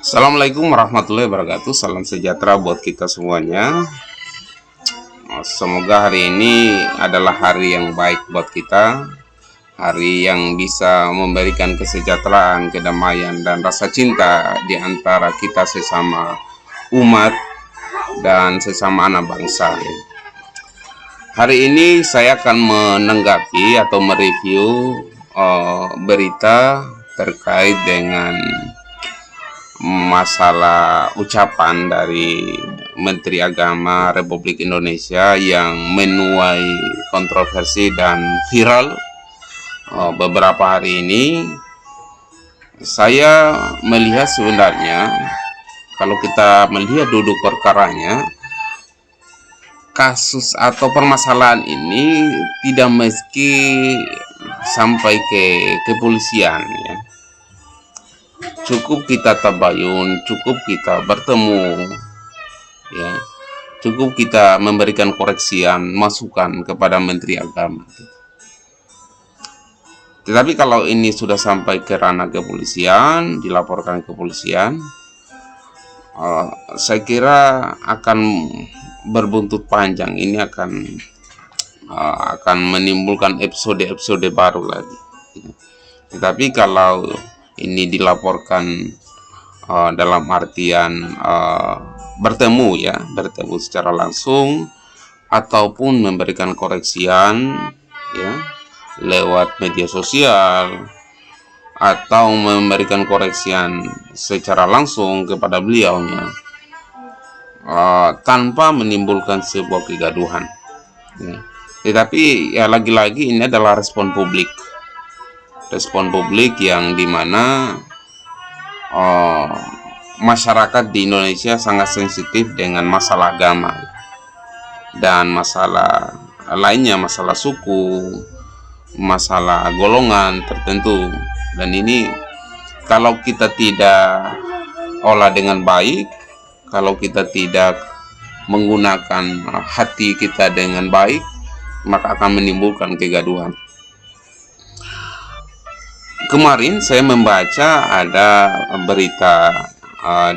Assalamualaikum warahmatullahi wabarakatuh. Salam sejahtera buat kita semuanya. Semoga hari ini adalah hari yang baik buat kita, hari yang bisa memberikan kesejahteraan, kedamaian, dan rasa cinta di antara kita sesama umat dan sesama anak bangsa. Hari ini saya akan menanggapi atau mereview berita terkait dengan masalah ucapan dari Menteri Agama Republik Indonesia yang menuai kontroversi dan viral beberapa hari ini. Saya melihat sebenarnya kalau kita melihat duduk perkaranya, kasus atau permasalahan ini tidak mesti sampai ke kepolisian, ya. Cukup kita tabayun, cukup kita bertemu, ya, cukup kita memberikan koreksian, masukan kepada Menteri Agama. Tetapi kalau ini sudah sampai ke ranah kepolisian, dilaporkan ke kepolisian, saya kira akan berbuntut panjang. Ini akan menimbulkan episode-episode baru lagi. Tetapi kalau ini dilaporkan dalam artian bertemu secara langsung ataupun memberikan koreksian, ya, lewat media sosial atau memberikan koreksian secara langsung kepada beliaunya, tanpa menimbulkan sebuah kegaduhan, ya. Tetapi ya lagi-lagi ini adalah respon publik yang dimana masyarakat di Indonesia sangat sensitif dengan masalah agama dan masalah lainnya, masalah suku, masalah golongan tertentu. Dan ini kalau kita tidak olah dengan baik, kalau kita tidak menggunakan hati kita dengan baik, maka akan menimbulkan kegaduhan. Kemarin saya membaca ada berita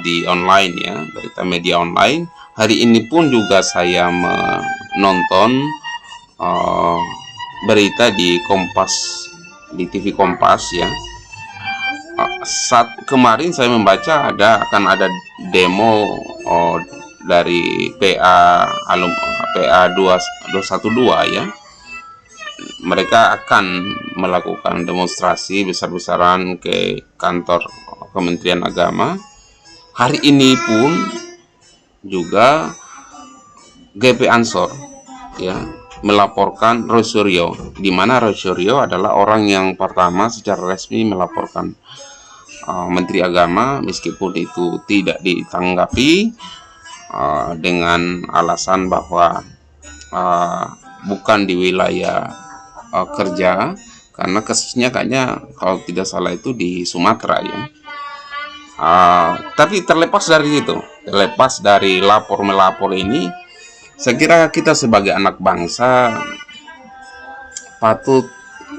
di online, ya, berita media online. Hari ini pun juga saya menonton berita di Kompas, di TV Kompas, ya. Saat kemarin saya membaca akan ada demo dari PA 212, ya. Mereka akan melakukan demonstrasi besar-besaran ke kantor Kementerian Agama. Hari ini pun juga GP Ansor, ya, melaporkan Roy Suryo, di mana Roy Suryo adalah orang yang pertama secara resmi melaporkan Menteri Agama, meskipun itu tidak ditanggapi dengan alasan bahwa bukan di wilayah kerja, karena kasusnya kayaknya kalau tidak salah itu di Sumatera, ya. Tapi terlepas dari itu, terlepas dari lapor-melapor ini, saya kira kita sebagai anak bangsa patut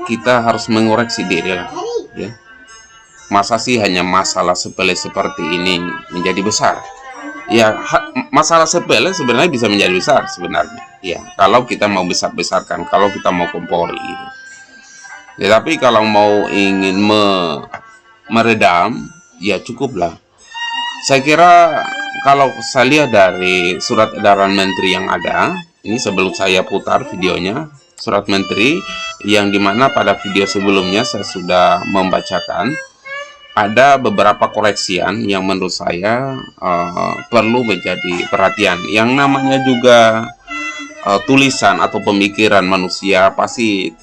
kita harus mengoreksi diri lah, ya. Masa sih hanya masalah sepele seperti ini menjadi besar? Ya, masalah sepele sebenarnya bisa menjadi besar sebenarnya, ya, kalau kita mau besar-besarkan, kalau kita mau kompori, gitu. Ya, tapi kalau mau ingin meredam, ya cukuplah. Saya kira kalau saya lihat dari surat edaran menteri yang ada, ini sebelum saya putar videonya, surat menteri yang dimana pada video sebelumnya saya sudah membacakan, ada beberapa koreksian yang menurut saya perlu menjadi perhatian. Yang namanya juga tulisan atau pemikiran manusia pasti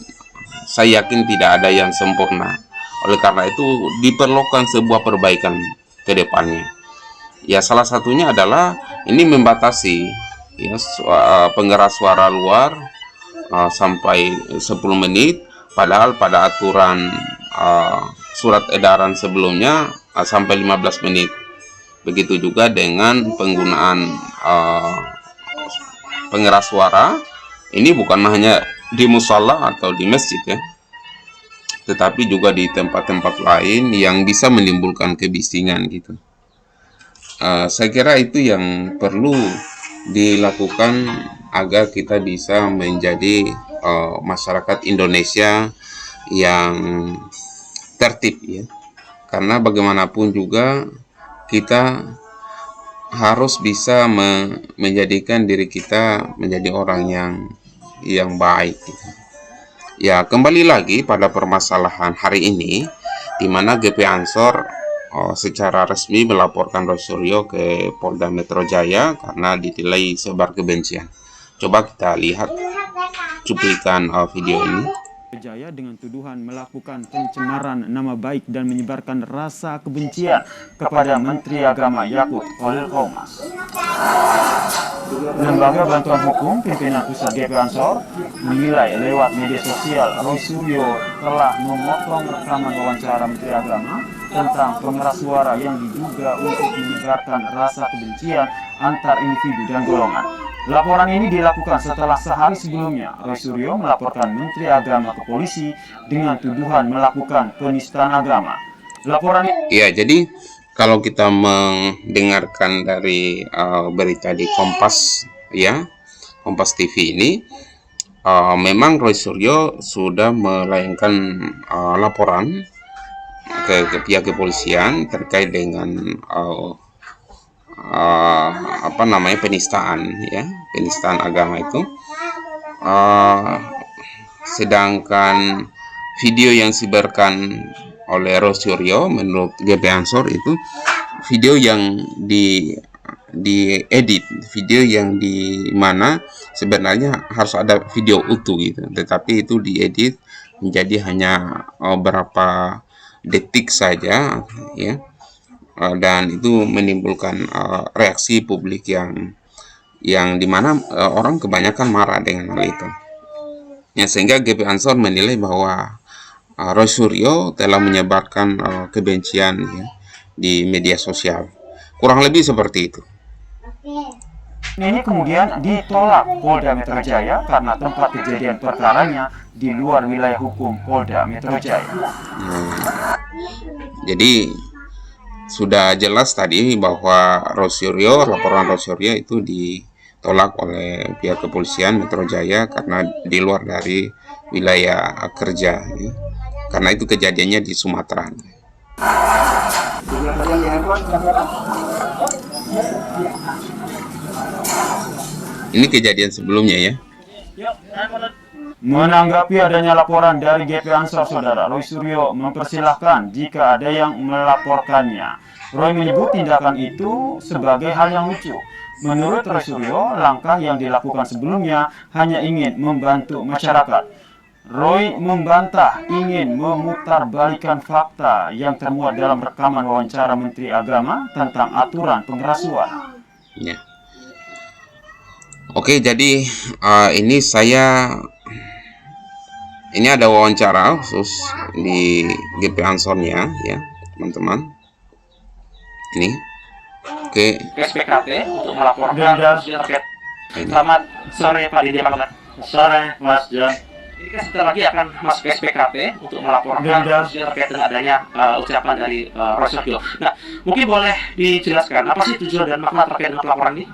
saya yakin tidak ada yang sempurna. Oleh karena itu diperlukan sebuah perbaikan ke depannya. Ya, salah satunya adalah ini membatasi, ya, pengeras suara luar sampai 10 menit, padahal pada aturan surat edaran sebelumnya sampai 15 menit. Begitu juga dengan penggunaan pengeras suara. Ini bukan hanya di musala atau di masjid, ya, tetapi juga di tempat-tempat lain yang bisa menimbulkan kebisingan, gitu. Saya kira itu yang perlu dilakukan agar kita bisa menjadi masyarakat Indonesia yang tertib, ya. Karena bagaimanapun juga kita harus bisa menjadikan diri kita menjadi orang yang baik, gitu. Ya, kembali lagi pada permasalahan hari ini, di mana GP Ansor secara resmi melaporkan Roy Suryo ke Polda Metro Jaya karena dinilai sebar kebencian. Coba kita lihat cuplikan video ini. Jaya dengan tuduhan melakukan pencemaran nama baik dan menyebarkan rasa kebencian kepada Menteri Agama Yakut Khalil Qomas. Lembaga Bantuan Hukum Pimpinan Pusat GP Ansor menilai lewat media sosial Roy Suryo telah memotong rekaman wawancara Menteri Agama tentang pengeras suara yang diduga untuk menyebarkan rasa kebencian antar individu dan golongan. Laporan ini dilakukan setelah sehari sebelumnya Roy Suryo melaporkan Menteri Agama ke polisi dengan tuduhan melakukan penistaan agama. Laporan ya, jadi kalau kita mendengarkan dari berita di Kompas, ya, Kompas TV ini, memang Roy Suryo sudah melayangkan laporan ke pihak kepolisian terkait dengan penistaan, ya, penistaan agama itu. Sedangkan video yang disebarkan oleh Roy Suryo menurut GP Ansor itu video yang diedit, video yang di mana sebenarnya harus ada video utuh gitu, tetapi itu diedit menjadi hanya beberapa detik saja, ya. Dan itu menimbulkan reaksi publik yang dimana orang kebanyakan marah dengan hal itu, ya, sehingga GP Ansor menilai bahwa Roy Suryo telah menyebarkan kebencian, ya, di media sosial. Kurang lebih seperti itu. ini kemudian ditolak Polda Metro Jaya karena tempat kejadian perkaranya di luar wilayah hukum Polda Metro Jaya. Jadi sudah jelas tadi bahwa laporan Roy Suryo itu ditolak oleh pihak kepolisian Metro Jaya karena di luar dari wilayah kerja, ya. Karena itu kejadiannya di Sumatera. Ini kejadian sebelumnya, ya. Menanggapi adanya laporan dari GP Ansor, saudara, Roy Suryo mempersilahkan jika ada yang melaporkannya. Roy menyebut tindakan itu sebagai hal yang lucu. Menurut Roy Suryo, langkah yang dilakukan sebelumnya hanya ingin membantu masyarakat. Roy membantah ingin memutarbalikkan fakta yang termuat dalam rekaman wawancara Menteri Agama tentang aturan pengeras suara. Ya. Oke, jadi ini ada wawancara khusus di GP Ansornya, ya, teman-teman. Ini. Oke. SPKT untuk melaporkan terkait. Selamat sore Pak Didi Mamat. Sore Mas John. Ini kan sebentar lagi akan masuk ke SPKT untuk melaporkan terkait dengan adanya ucapan dari Roy Suryo. Nah, mungkin boleh dijelaskan apa sih tujuan dan makna terkait dengan pelaporan ini?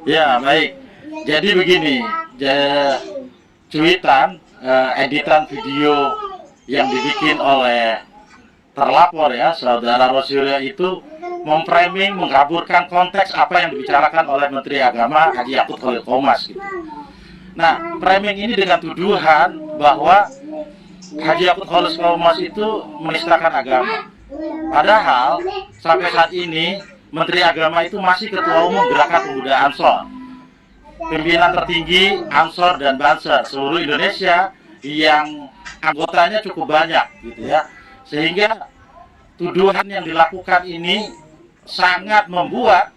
Ya, baik. Jadi begini, cuitan, editan video yang dibikin oleh terlapor, ya, saudara Roy Suryo itu memframing, mengkaburkan konteks apa yang dibicarakan oleh Menteri Agama Haji Yakut Khalil Qomas, gitu. Nah, framing ini dengan tuduhan bahwa Haji Yakut Khalil Qomas itu menistakan agama. Padahal sampai saat ini Menteri Agama itu masih Ketua Umum Gerakan Pemuda Ansor, pimpinan tertinggi Ansor dan Banser seluruh Indonesia yang anggotanya cukup banyak, gitu ya. Sehingga tuduhan yang dilakukan ini sangat membuat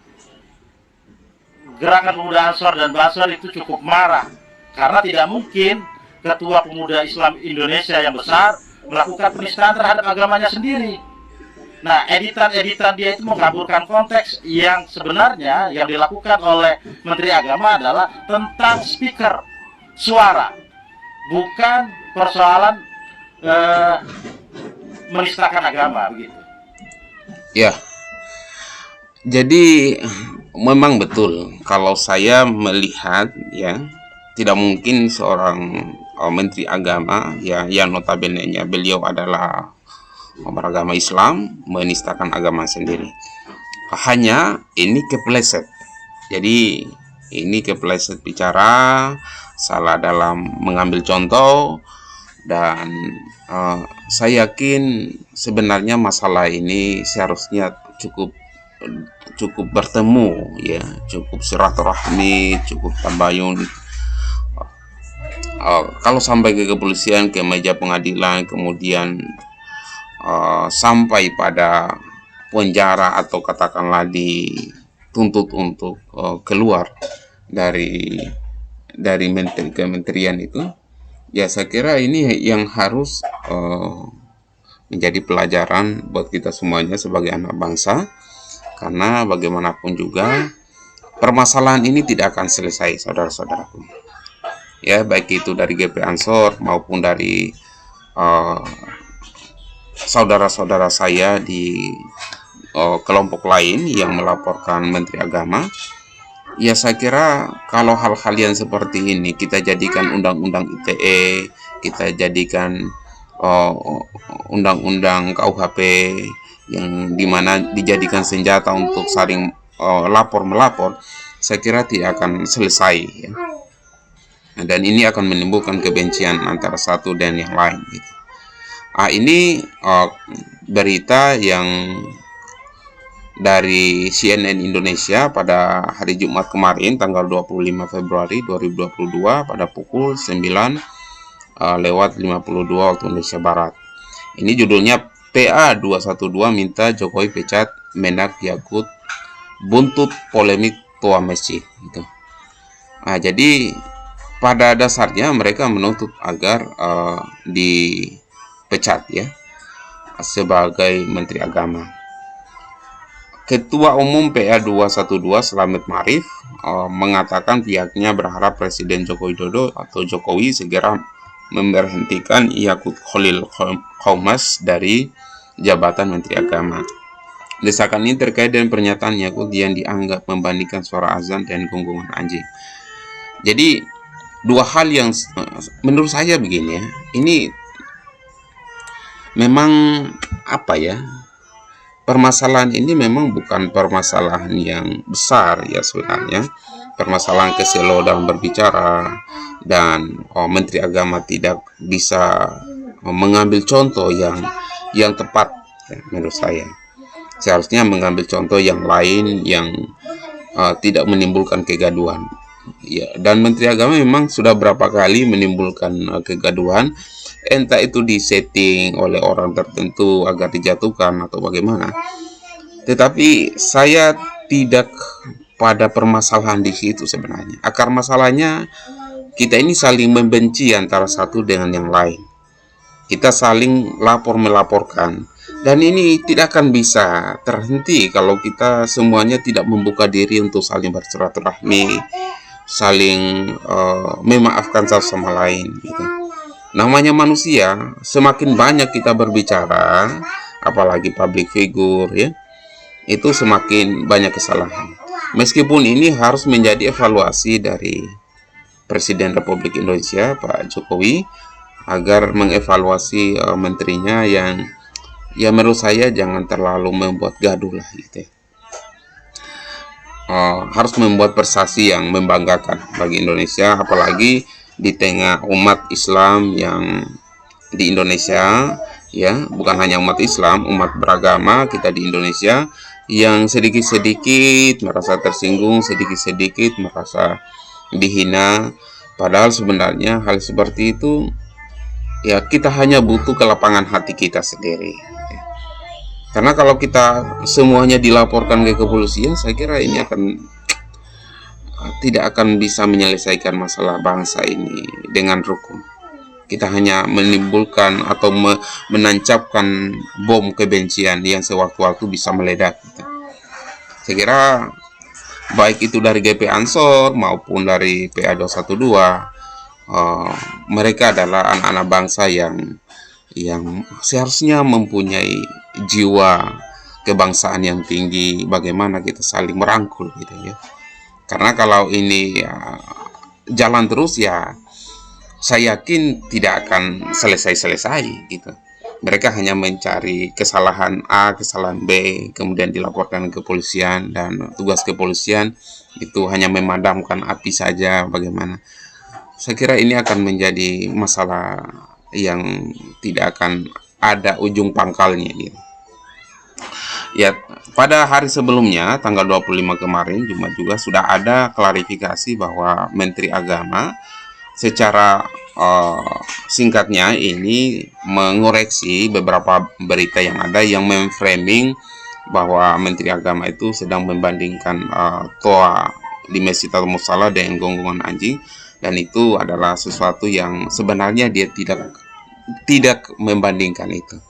Gerakan Pemuda Ansor dan Banser itu cukup marah, karena tidak mungkin Ketua Pemuda Islam Indonesia yang besar melakukan penistaan terhadap agamanya sendiri. Nah, editan-editan dia itu mengaburkan konteks yang sebenarnya yang dilakukan oleh Menteri Agama adalah tentang speaker, suara, bukan persoalan menistakan agama, begitu. Ya, Jadi memang betul kalau saya melihat ya, tidak mungkin seorang Menteri Agama ya, yang notabene-nya beliau adalah beragama Islam menistakan agama sendiri. Hanya ini kepleset. Jadi ini kepleset bicara, salah dalam mengambil contoh, dan saya yakin sebenarnya masalah ini seharusnya cukup bertemu ya, cukup silaturahmi, cukup tabayun. Kalau sampai ke kepolisian, ke meja pengadilan, kemudian sampai pada penjara atau katakanlah dituntut untuk keluar dari kementerian itu, ya saya kira ini yang harus menjadi pelajaran buat kita semuanya sebagai anak bangsa, karena bagaimanapun juga permasalahan ini tidak akan selesai, saudara-saudaraku. Ya, baik itu dari GP Ansor maupun dari saudara-saudara saya di kelompok lain yang melaporkan Menteri Agama. Ya, saya kira kalau hal-hal yang seperti ini kita jadikan undang-undang ITE, kita jadikan undang-undang KUHP yang dimana dijadikan senjata untuk saling lapor-melapor, saya kira tidak akan selesai ya. Dan ini akan menimbulkan kebencian antara satu dan yang lain gitu. Ini berita yang dari CNN Indonesia pada hari Jumat kemarin tanggal 25 Februari 2022 pada pukul 9:52 waktu Indonesia Barat. Ini judulnya PA 212 minta Jokowi pecat Menak Yakut buntut polemik tua masjid gitu. Jadi pada dasarnya mereka menuntut agar dipecat ya sebagai Menteri Agama. Ketua Umum PA 212 Slamet Marif mengatakan pihaknya berharap Presiden Joko Widodo atau Jokowi segera memberhentikan Yakut Khalil Qaumas dari jabatan Menteri Agama. Desakan ini terkait dengan pernyataan Yakut yang dianggap membandingkan suara azan dan gonggongan anjing. Jadi dua hal yang menurut saya begini ya, ini memang apa ya, permasalahan ini memang bukan permasalahan yang besar ya sebenarnya. Permasalahan keselo dalam berbicara dan Menteri Agama tidak bisa mengambil contoh yang tepat ya, menurut saya. Seharusnya mengambil contoh yang lain yang tidak menimbulkan kegaduhan. Ya, dan Menteri Agama memang sudah berapa kali menimbulkan kegaduhan, entah itu disetting oleh orang tertentu agar dijatuhkan atau bagaimana. Tetapi saya tidak pada permasalahan di situ sebenarnya. Akar masalahnya kita ini saling membenci antara satu dengan yang lain. Kita saling melaporkan. Dan ini tidak akan bisa terhenti kalau kita semuanya tidak membuka diri untuk saling bersilaturahmi, saling memaafkan satu sama lain gitu. Namanya manusia, semakin banyak kita berbicara, apalagi public figure ya, itu semakin banyak kesalahan. Meskipun ini harus menjadi evaluasi dari Presiden Republik Indonesia Pak Jokowi agar mengevaluasi menterinya yang ya menurut saya jangan terlalu membuat gaduh lah gitu ya. Harus membuat prestasi yang membanggakan bagi Indonesia, apalagi di tengah umat Islam yang di Indonesia ya, bukan hanya umat Islam, umat beragama kita di Indonesia yang sedikit-sedikit merasa tersinggung, sedikit-sedikit merasa dihina, padahal sebenarnya hal seperti itu ya kita hanya butuh kelapangan hati kita sendiri. Karena kalau kita semuanya dilaporkan ke kepolisian, saya kira ini tidak akan bisa menyelesaikan masalah bangsa ini dengan rukun. Kita hanya menimbulkan atau menancapkan bom kebencian yang sewaktu-waktu bisa meledak. Saya kira baik itu dari GP Ansor maupun dari PA 212, mereka adalah anak-anak bangsa yang seharusnya mempunyai jiwa kebangsaan yang tinggi, bagaimana kita saling merangkul gitu ya. Karena kalau ini ya, jalan terus ya, saya yakin tidak akan selesai-selesai gitu. Mereka hanya mencari kesalahan A, kesalahan B, kemudian dilaporkan ke kepolisian, dan tugas kepolisian itu hanya memadamkan api saja. Bagaimana? Saya kira ini akan menjadi masalah yang tidak akan ada ujung pangkalnya gitu. Ya, pada hari sebelumnya, tanggal 25 kemarin, Jumat juga sudah ada klarifikasi bahwa Menteri Agama secara singkatnya ini mengoreksi beberapa berita yang ada yang memframing bahwa Menteri Agama itu sedang membandingkan toa di Masjid Al-Mushalla dengan gonggongan anjing, dan itu adalah sesuatu yang sebenarnya dia tidak membandingkan itu.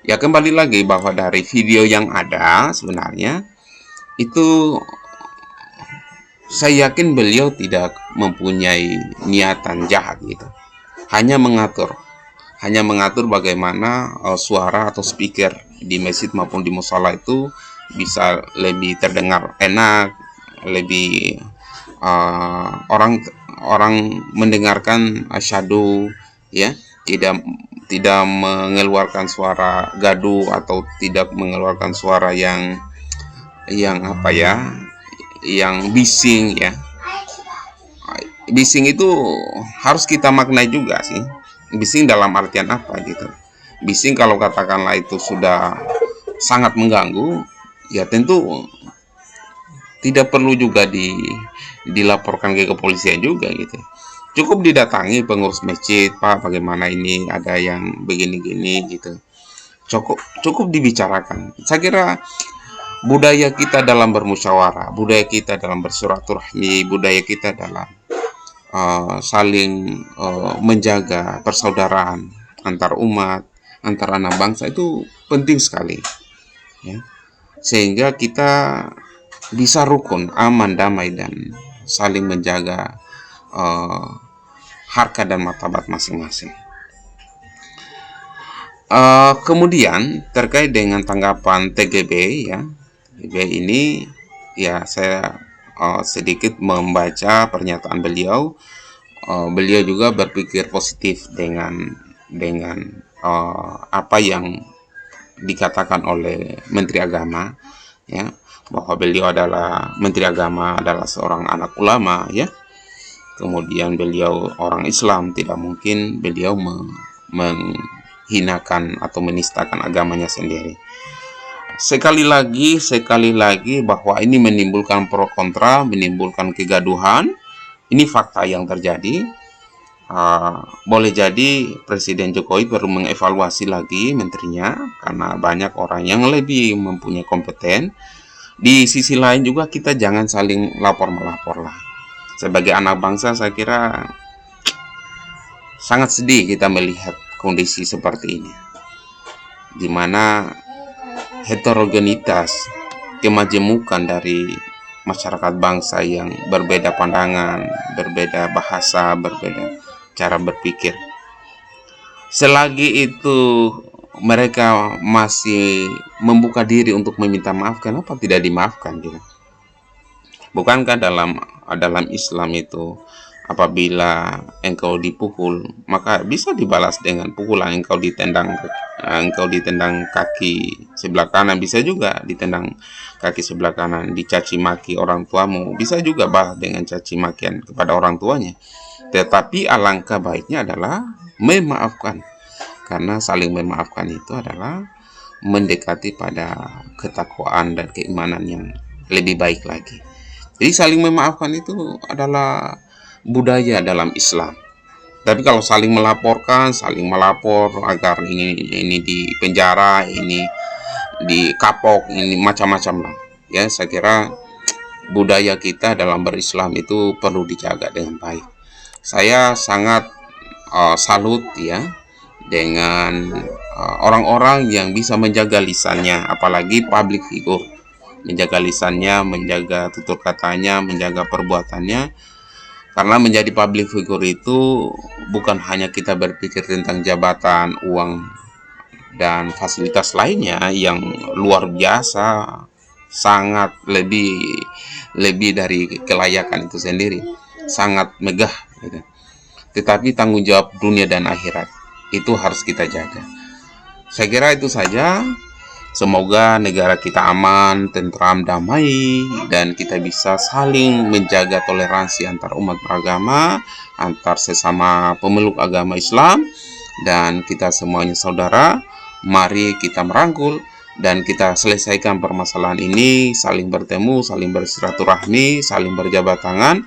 Ya, kembali lagi bahwa dari video yang ada sebenarnya itu saya yakin beliau tidak mempunyai niatan jahat gitu. Hanya mengatur bagaimana suara atau speaker di masjid maupun di musala itu bisa lebih terdengar enak, lebih orang mendengarkan asyhadu ya, tidak mengeluarkan suara gaduh atau tidak mengeluarkan suara yang apa ya, yang bising ya. Bising itu harus kita maknai juga sih. Bising dalam artian apa gitu. Bising kalau katakanlah itu sudah sangat mengganggu, ya tentu tidak perlu juga dilaporkan ke kepolisian juga gitu. Cukup didatangi pengurus masjid, Pak, bagaimana ini ada yang begini-gini gitu. Cukup dibicarakan. Saya kira budaya kita dalam bermusyawarah, budaya kita dalam bersilaturahmi, budaya kita dalam saling menjaga persaudaraan antar umat, antar anak bangsa itu penting sekali ya. Sehingga kita bisa rukun, aman, damai, dan saling menjaga harkat dan martabat masing-masing. Kemudian terkait dengan tanggapan TGB ya, ini ya saya sedikit membaca pernyataan beliau. Beliau juga berpikir positif dengan apa yang dikatakan oleh Menteri Agama ya, bahwa beliau adalah Menteri Agama, adalah seorang anak ulama ya. Kemudian beliau orang Islam, tidak mungkin beliau menghinakan atau menistakan agamanya sendiri. Sekali lagi bahwa ini menimbulkan pro kontra, menimbulkan kegaduhan. Ini fakta yang terjadi. Boleh jadi Presiden Jokowi perlu mengevaluasi lagi menterinya karena banyak orang yang lebih mempunyai kompeten. Di sisi lain juga kita jangan saling lapor-melapor lah. Sebagai anak bangsa saya kira sangat sedih kita melihat kondisi seperti ini, di mana heterogenitas, kemajemukan dari masyarakat bangsa yang berbeda pandangan, berbeda bahasa, berbeda cara berpikir. Selagi itu mereka masih membuka diri untuk meminta maaf, kenapa tidak dimaafkan gitu? Bukankah dalam Islam itu apabila engkau dipukul maka bisa dibalas dengan pukulan, engkau ditendang kaki sebelah kanan, bisa juga ditendang kaki sebelah kanan, dicaci maki orang tuamu, bisa juga balas dengan caci makian kepada orang tuanya. Tetapi alangkah baiknya adalah memaafkan, karena saling memaafkan itu adalah mendekati pada ketakwaan dan keimanan yang lebih baik lagi. Jadi saling memaafkan itu adalah budaya dalam Islam. Tapi kalau saling melapor agar ini di penjara, ini dikapok, ini macam-macam lah ya, saya kira budaya kita dalam berislam itu perlu dijaga dengan baik. Saya sangat salut ya dengan orang-orang yang bisa menjaga lisannya, apalagi public figure, menjaga lisannya, menjaga tutur katanya, menjaga perbuatannya. Karena menjadi public figure itu bukan hanya kita berpikir tentang jabatan, uang, dan fasilitas lainnya yang luar biasa, sangat lebih dari kelayakan itu sendiri, sangat megah gitu. Tetapi tanggung jawab dunia dan akhirat itu harus kita jaga. Saya kira itu saja. Semoga negara kita aman, tentram, damai, dan kita bisa saling menjaga toleransi antar umat beragama, antar sesama pemeluk agama Islam, dan kita semuanya saudara. Mari kita merangkul dan kita selesaikan permasalahan ini, saling bertemu, saling bersilaturahmi, saling berjabat tangan.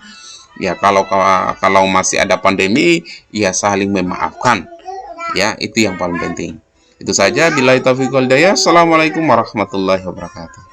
Ya, kalau masih ada pandemi, ya saling memaafkan. Ya, itu yang paling penting. Itu saja. Billahi taufiq wal hidayah. Assalamualaikum warahmatullahi wabarakatuh.